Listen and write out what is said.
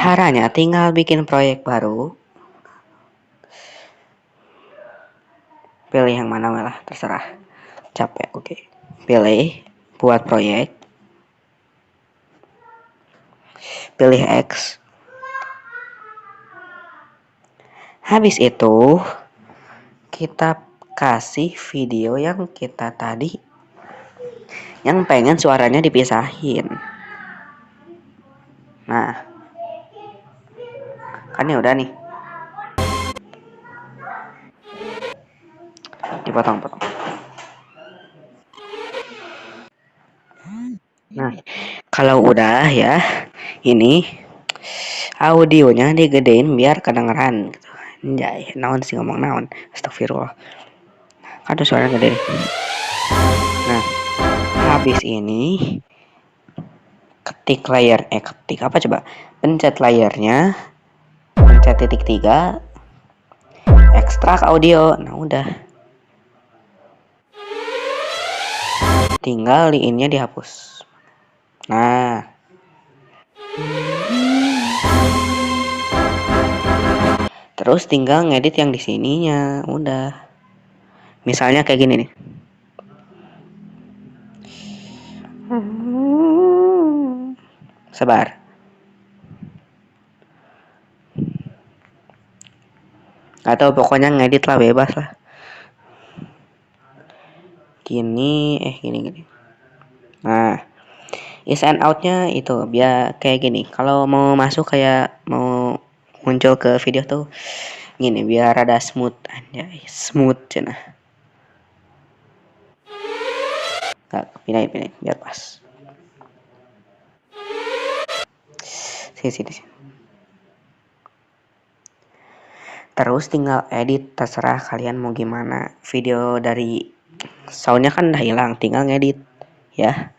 Caranya tinggal bikin proyek baru. Pilih yang mana malah terserah. Capek, oke. Pilih buat proyek. Pilih X. Habis itu kita kasih video yang kita tadi yang pengen suaranya dipisahin. Nah, kan ya udah nih. Dipotong-potong. Nah, kalau udah ya, ini audionya digedein biar kedengeran gitu. Anjay, naon sih ngomong naon. Astagfirullah. Aduh, suaranya gede. Nah, habis ini ketik apa coba? Pencet layarnya, pencet titik 3, ekstrak audio. Nah, udah. Tinggal line-nya dihapus. Nah, terus tinggal ngedit yang di sininya. Udah. Misalnya kayak gini nih. Sabar. Atau pokoknya ngedit lah, bebas lah. Gini. Nah, is and out-nya itu biar kayak gini. Kalau mau masuk kayak mau muncul ke video tuh gini biar rada smooth aja, smooth cenah. Pindahin biar pas. Sini. Terus tinggal edit, terserah kalian mau gimana. Video dari soundnya kan udah hilang, tinggal ngedit ya.